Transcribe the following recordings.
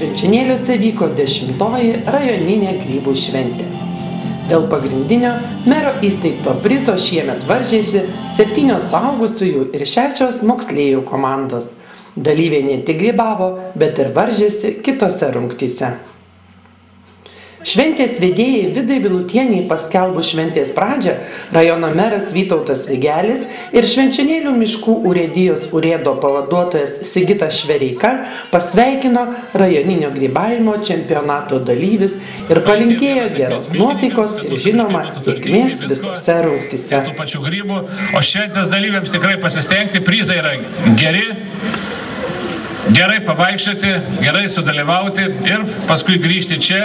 Švenčionėliuose vyko 10-oji rajoninė grybų šventė. Dėl pagrindinio mero įsteigto prizo šiemet varžėsi 7 suaugusiųjų ir 6 moksleivių komandos. Dalyviai ne tik grybavo, bet ir varžėsi kitose rungtyse. Šventės vedėjai Vidai Vilutieniai paskelbus šventės pradžią, rajono meras Vytautas Vigelis ir Švenčionėlių miškų urėdijos urėdo pavaduotojas Sigitas Švereika pasveikino rajoninio grybavimo čempionato dalyvius ir palinkėjo geros nuotaikos ir žinoma sėkmės visose rungtyse. Tų pačių grybų, o šventės dalyviams tikrai pasistengti, prizai yra geri. Gerai pavaikščioti, gerai sudalyvauti ir paskui grįžti čia,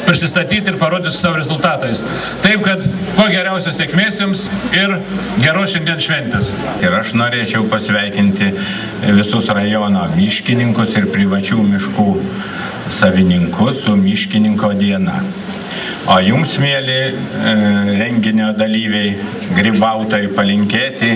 prisistatyti ir parodyti su savo rezultatais. Taip, kad kuo geriausios sėkmės jums ir geros šiandien šventės. Ir aš norėčiau pasveikinti visus rajono miškininkus ir privačių miškų savininkus su miškininko diena. O jums, mėly renginio dalyviai, grybautojai, palinkėti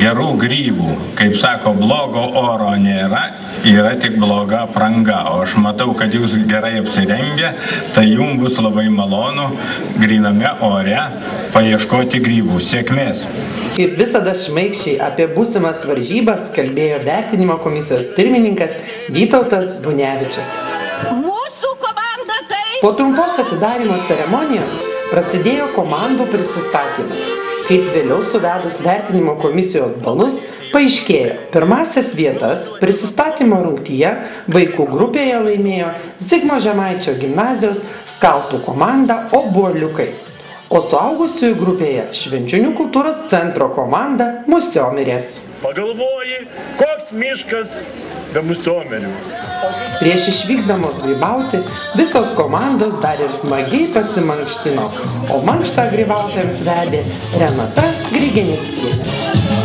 gerų grybų. Kaip sako, blogo oro nėra, yra tik bloga apranga. O aš matau, kad jūs gerai apsirengę, tai jums bus labai malonu gryname ore paieškoti grybų. Sėkmės! Kaip visada šmaikščiai apie būsimas varžybas kalbėjo vertinimo komisijos pirmininkas Vytautas Bunevičius. Po trumpos atidarymo ceremonijos prasidėjo komandų prisistatymas. Kaip vėliau suvedus vertinimo komisijos balus, paaiškėjo, pirmasias vietas prisistatymo rungtyje vaikų grupėje laimėjo Zigmo Žemaičio gimnazijos skautų komanda Obuoliukai, o suaugusiųjų grupėje Švenčionių kultūros centro komanda Musiomirės. Pagalvoji, koks miškas be musiomerių. Prieš išvykdamos grybauti, visos komandos dar ir smagiai pasimankštino, o mankštą grybautojams vedė Renata Grigenickienė.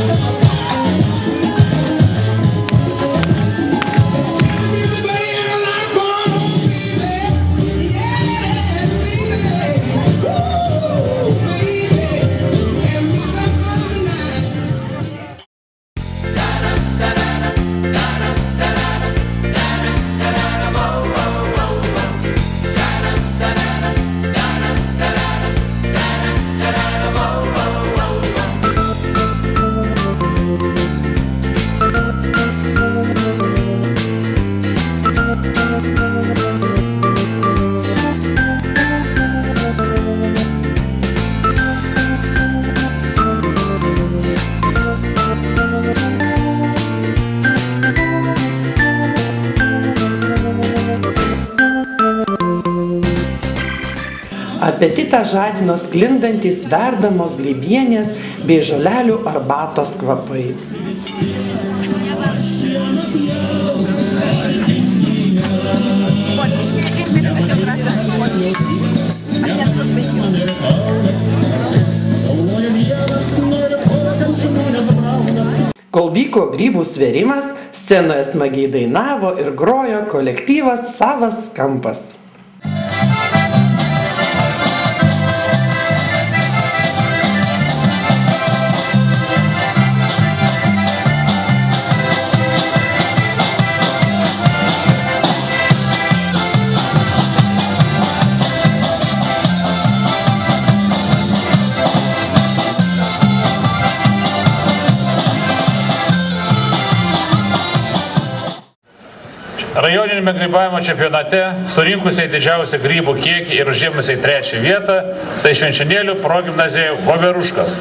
Apetitą žadino sklindantys verdamos grybienės bei žolelių arbatos kvapai. Kol vyko grybų svėrimas, scenoje smagiai dainavo ir grojo kolektyvas Savas kampas. Rajoninėme grybavimo čempionate surinkusiai didžiausią grybų kiekį ir užėmusiai 3. vietą, tai Švenčionėlių progimnazija Voveruškas.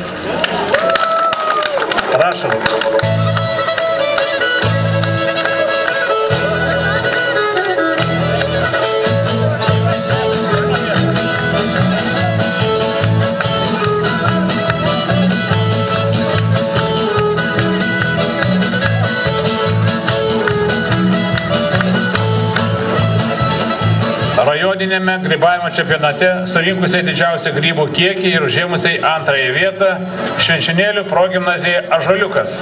Prašom. Rajoninėme grybavimo čempionate surinkusiai didžiausią grybų kiekį ir užėmusiai 2. vietą Švenčionėlių progimnazija Ąžuoliukas.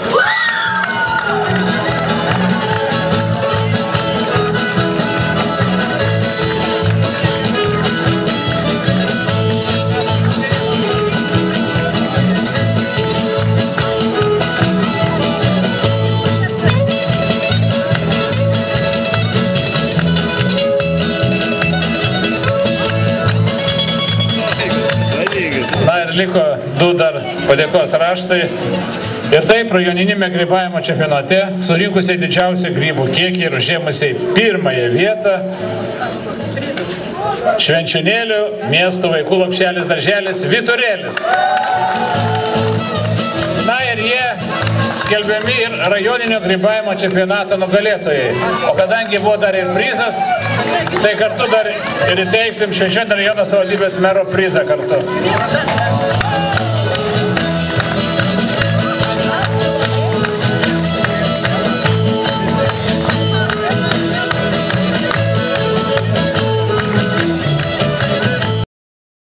liko 2 dar padėkos raštai. Ir taip, rajoninėme grybavimo čempionate, surinkusiai didžiausią grybų kiekį ir užėmusiai 1-ąją vietą, Švenčionėlių miesto vaikų lopšelis darželis Vyturėlis. Na ir jie skelbiami ir rajoninio grybavimo čempionato nugalėtojai. O kadangi buvo dar ir prizas, tai kartu dar ir įteiksim Švenčionėlių rajono savivaldybės mero prizą kartu.